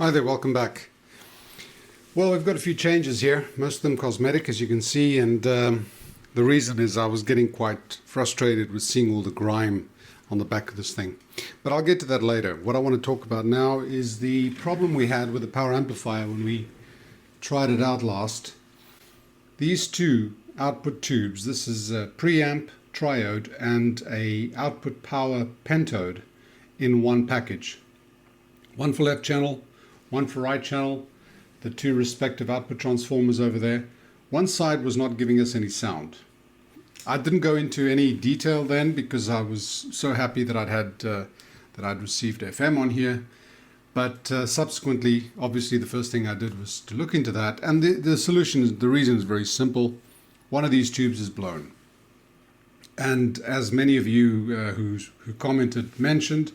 Hi there, welcome back. Well, we've got a few changes here, most of them cosmetic as you can see, and the reason is I was getting quite frustrated with seeing all the grime on the back of this thing. But I'll get to that later. What I want to talk about now is the problem we had with the power amplifier when we tried it out last. These two output tubes, this is a preamp triode and a output power pentode in one package. One for left channel, one for right channel, the two respective output transformers over there. One side was not giving us any sound. I didn't go into any detail then because I was so happy that I'd received FM on here. But subsequently, obviously, the first thing I did was to look into that. And the solution, the reason is very simple. One of these tubes is blown. And as many of you who commented mentioned,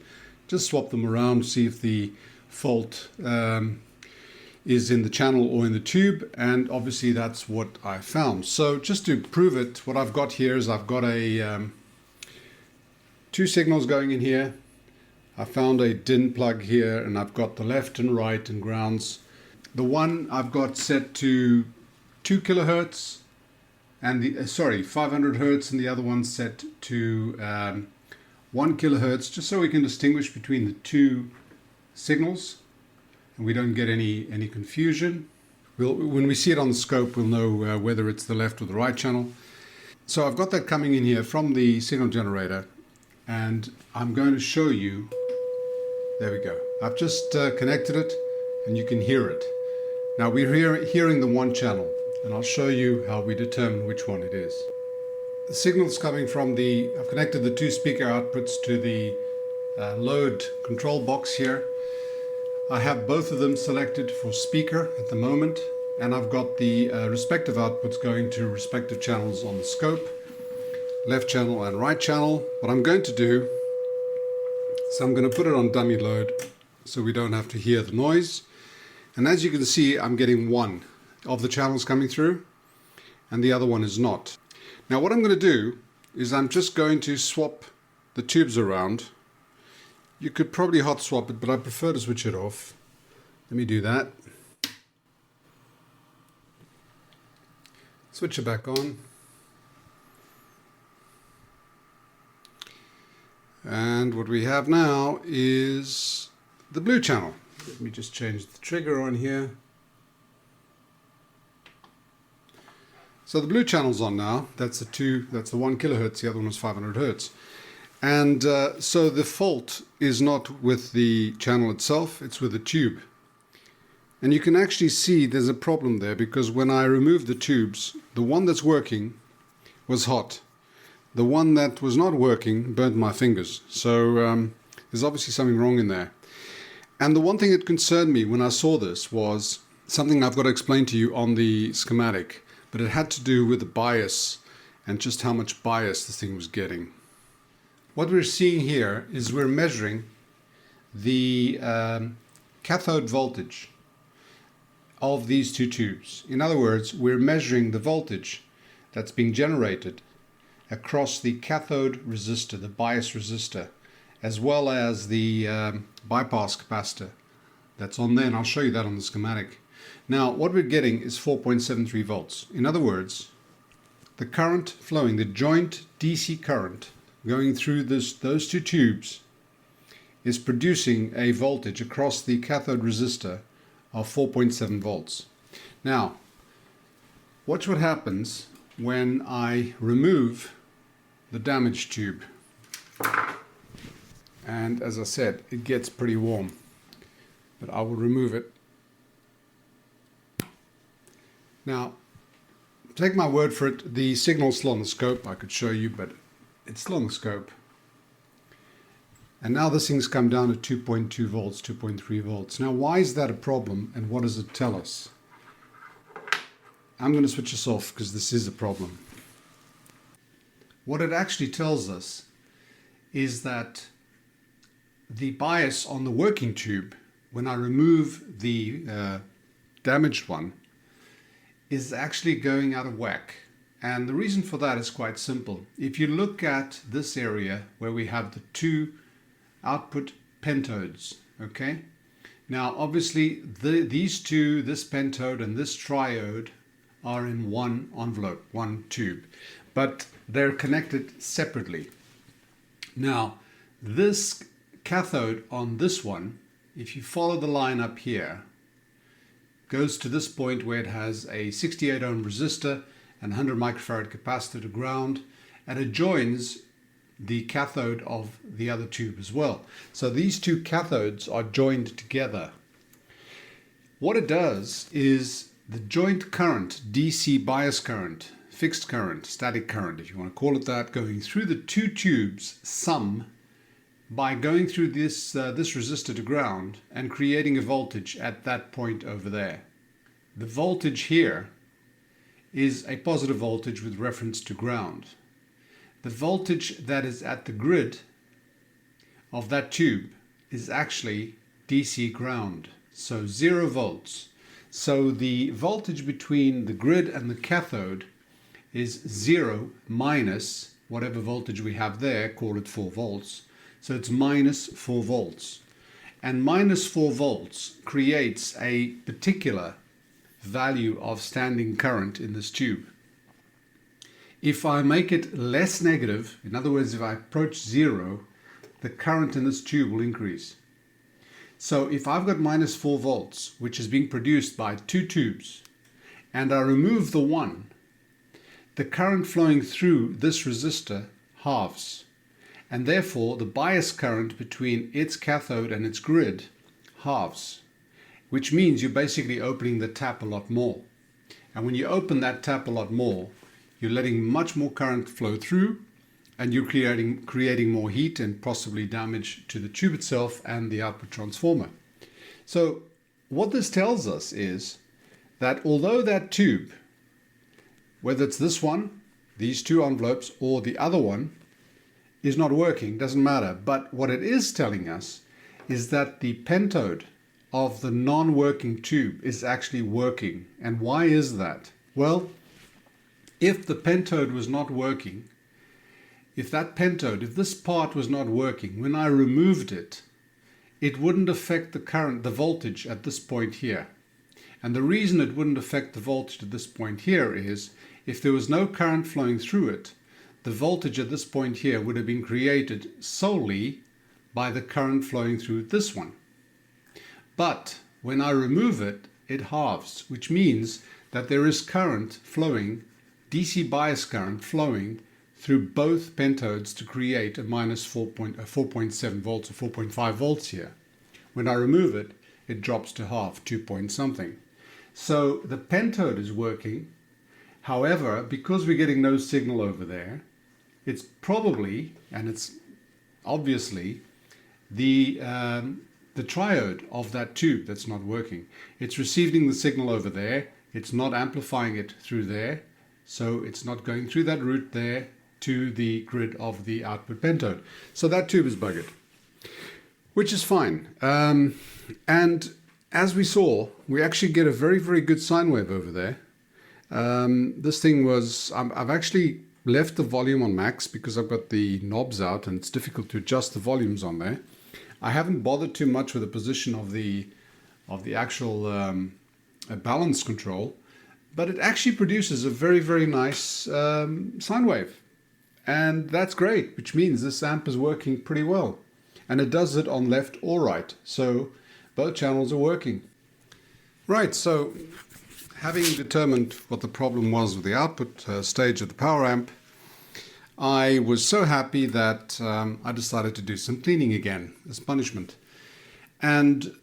just swap them around, see if the fault is in the channel or in the tube, and obviously that's what I found. So just to prove it, what I've got here is I've got a two signals going in here. I found a DIN plug here, and I've got the left and right and grounds. The one I've got set to 2 kilohertz and the 500 hertz, and the other one set to 1 kilohertz, just so we can distinguish between the two signals and we don't get any confusion. When we see it on the scope, we'll know whether it's the left or the right channel. So I've got that coming in here from the signal generator, and I'm going to show you. There we go. I've just connected it and you can hear it. Now we're hearing the one channel, and I'll show you how we determine which one it is. The signal's coming from I've connected the two speaker outputs to the load control box here. I have both of them selected for speaker at the moment, and I've got the respective outputs going to respective channels on the scope, left channel and right channel. What I'm going to do is I'm going to put it on dummy load so we don't have to hear the noise. And as you can see, I'm getting one of the channels coming through and the other one is not. Now what I'm going to do is I'm just going to swap the tubes around. You could probably hot swap it, but I prefer to switch it off. Let me do that. Switch it back on. And what we have now is the blue channel. Let me just change the trigger on here. So the blue channel's on now. That's the 1 kilohertz, the other one was 500 hertz. And so the fault is not with the channel itself, it's with the tube. And you can actually see there's a problem there, because when I removed the tubes, the one that's working was hot. The one that was not working burnt my fingers. So there's obviously something wrong in there. And the one thing that concerned me when I saw this was something I've got to explain to you on the schematic, but it had to do with the bias and just how much bias this thing was getting. What we're seeing here is we're measuring the cathode voltage of these two tubes. In other words, we're measuring the voltage that's being generated across the cathode resistor, the bias resistor, as well as the bypass capacitor that's on there, and I'll show you that on the schematic. Now, what we're getting is 4.73 volts. In other words, the current flowing, the joint DC current going through those two tubes is producing a voltage across the cathode resistor of 4.7 volts. Now, watch what happens when I remove the damaged tube. And as I said, it gets pretty warm, but I will remove it. Now, take my word for it, the signal's still on the scope. I could show you, but it's still on the scope. And now this thing's come down to 2.2 volts, 2.3 volts. Now, why is that a problem, and what does it tell us? I'm going to switch this off because this is a problem. What it actually tells us is that the bias on the working tube, when I remove the damaged one, is actually going out of whack. And the reason for that is quite simple. If you look at this area where we have the two output pentodes, okay? Now obviously these two, this pentode and this triode, are in one envelope, one tube, but they're connected separately. Now this cathode on this one, if you follow the line up here, goes to this point where it has a 68 ohm resistor and 100 microfarad capacitor to ground, and it joins the cathode of the other tube as well. So these two cathodes are joined together. What it does is the joint current, DC bias current, fixed current, static current, if you want to call it that, going through the two tubes sum by going through this resistor to ground and creating a voltage at that point over there. The voltage here is a positive voltage with reference to ground. The voltage that is at the grid of that tube is actually DC ground, so 0 volts. So the voltage between the grid and the cathode is 0 minus whatever voltage we have there, call it 4 volts. So it's minus 4 volts. And minus 4 volts creates a particular value of standing current in this tube. If I make it less negative, in other words, if I approach 0, the current in this tube will increase. So if I've got minus 4 volts, which is being produced by two tubes, and I remove the one, the current flowing through this resistor halves. And therefore the bias current between its cathode and its grid halves, which means you're basically opening the tap a lot more. And when you open that tap a lot more, you're letting much more current flow through, and you're creating more heat and possibly damage to the tube itself and the output transformer. So what this tells us is that although that tube, whether it's this one, these two envelopes, or the other one, is not working, doesn't matter. But what it is telling us is that the pentode of the non-working tube is actually working. And why is that? Well, if the pentode was not working, if this part was not working, when I removed it, it wouldn't affect the current, the voltage at this point here. And the reason it wouldn't affect the voltage at this point here is if there was no current flowing through it, the voltage at this point here would have been created solely by the current flowing through this one. But when I remove it, it halves, which means that there is current flowing, DC bias current flowing through both pentodes to create a minus 4.7 volts or 4.5 volts here. When I remove it, it drops to half, 2 point something. So the pentode is working. However, because we're getting no signal over there, it's probably, and it's obviously, the triode of that tube that's not working. It's receiving the signal over there. It's not amplifying it through there. So it's not going through that route there to the grid of the output pentode. So that tube is buggered, which is fine. And as we saw, we actually get a very, very good sine wave over there. This thing was, I've actually left the volume on max because I've got the knobs out and it's difficult to adjust the volumes on there. I haven't bothered too much with the position of the actual balance control, but it actually produces a very, very nice sine wave. And that's great, which means this amp is working pretty well. And it does it on left or right, so both channels are working. Right, so having determined what the problem was with the output stage of the power amp, I was so happy that I decided to do some cleaning again as punishment. And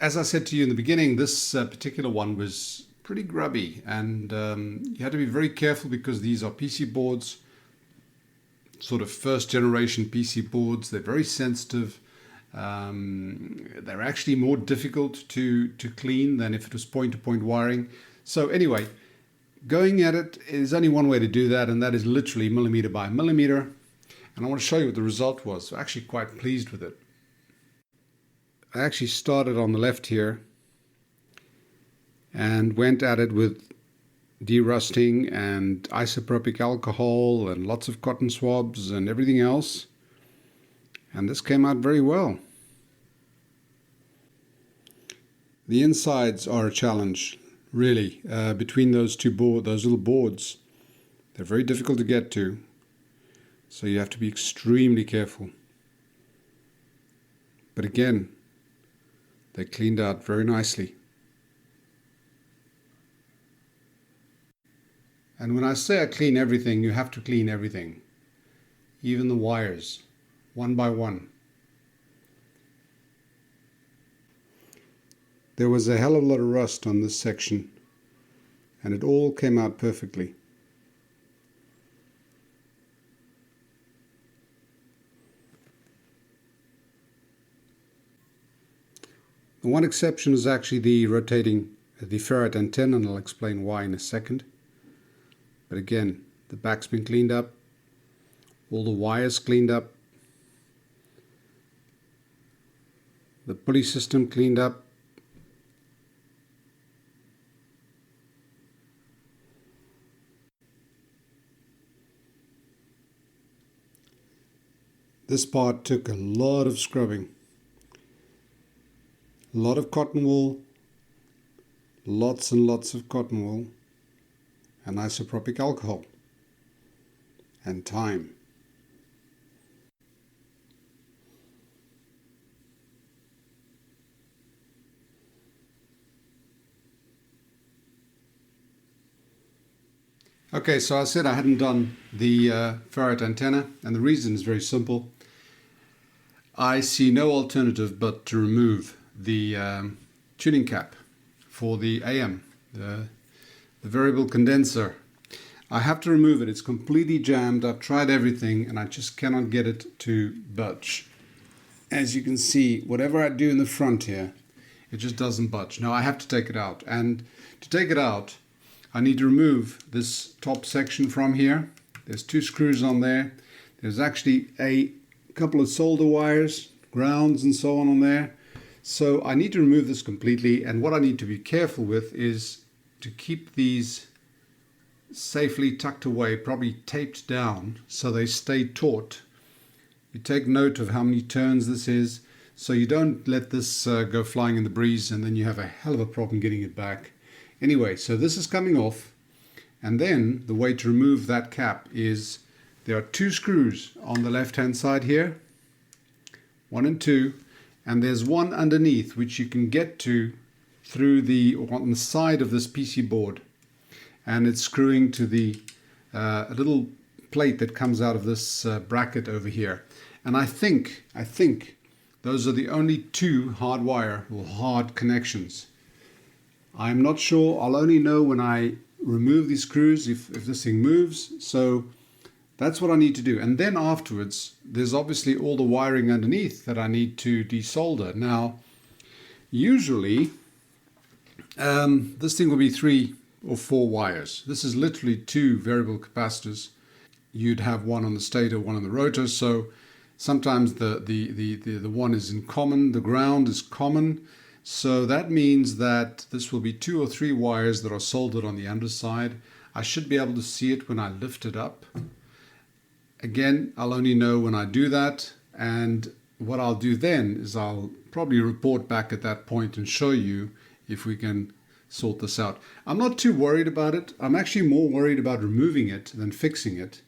as I said to you in the beginning, this particular one was pretty grubby, and you had to be very careful because these are PC boards, sort of first generation PC boards. They're very sensitive. They're actually more difficult to clean than if it was point-to-point wiring. So anyway, going at it is only one way to do that, and that is literally millimeter by millimeter. And I want to show you what the result was. I'm actually quite pleased with it. I actually started on the left here and went at it with derusting and isopropyl alcohol and lots of cotton swabs and everything else. And this came out very well. The insides are a challenge, really, between those those little boards. They're very difficult to get to, so you have to be extremely careful. But again, they cleaned out very nicely. And when I say I clean everything, you have to clean everything, even the wires, one by one. There was a hell of a lot of rust on this section, and it all came out perfectly. The one exception is actually the rotating the ferrite antenna, and I'll explain why in a second. But again, the back's been cleaned up, all the wires cleaned up, the pulley system cleaned up. This part took a lot of scrubbing. A lot of cotton wool, lots and lots of cotton wool, and isopropyl alcohol, and time. Okay, so I said I hadn't done the ferrite antenna, and the reason is very simple. I see no alternative but to remove the tuning cap for the AM, the variable condenser. I have to remove it. It's completely jammed. I've tried everything and I just cannot get it to budge. As you can see, whatever I do in the front here, it just doesn't budge. Now I have to take it out, and to take it out I need to remove this top section from here. There's 2 screws on there. There's actually a couple of solder wires, grounds and so on there. So I need to remove this completely, and what I need to be careful with is to keep these safely tucked away, probably taped down so they stay taut. You take note of how many turns this is, so you don't let this go flying in the breeze and then you have a hell of a problem getting it back. Anyway, so this is coming off, and then the way to remove that cap is there are 2 screws on the left hand side here, 1 and 2, and there's one underneath which you can get to through on the side of this PC board, and it's screwing to the a little plate that comes out of this bracket over here. And I think those are the only 2 hard wire or hard connections. I'm not sure. I'll only know when I remove these screws if this thing moves. So that's what I need to do. And then afterwards, there's obviously all the wiring underneath that I need to desolder. Now, usually, this thing will be 3 or 4 wires. This is literally 2 variable capacitors. You'd have one on the stator, one on the rotor. So sometimes the one is in common, the ground is common. So that means that this will be 2 or 3 wires that are soldered on the underside. I should be able to see it when I lift it up. Again, I'll only know when I do that, and what I'll do then is I'll probably report back at that point and show you if we can sort this out. I'm not too worried about it. I'm actually more worried about removing it than fixing it,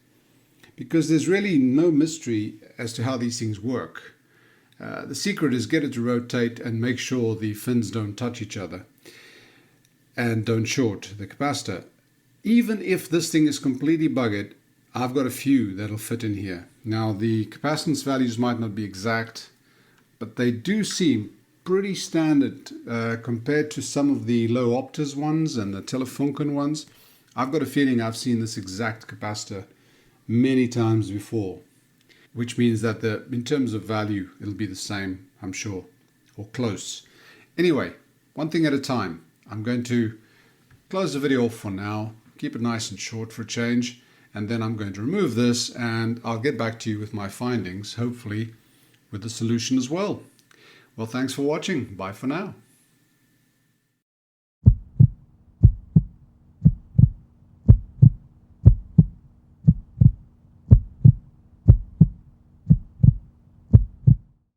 because there's really no mystery as to how these things work. The secret is get it to rotate and make sure the fins don't touch each other and don't short the capacitor. Even if this thing is completely buggered, I've got a few that'll fit in here. Now the capacitance values might not be exact, but they do seem pretty standard compared to some of the LOEWE-OPTA ones and the TELEFUNKEN ones. I've got a feeling I've seen this exact capacitor many times before, which means that in terms of value, it'll be the same, I'm sure, or close. Anyway, one thing at a time. I'm going to close the video off for now, keep it nice and short for a change, and then I'm going to remove this, and I'll get back to you with my findings, hopefully with the solution as well. Well, thanks for watching. Bye for now.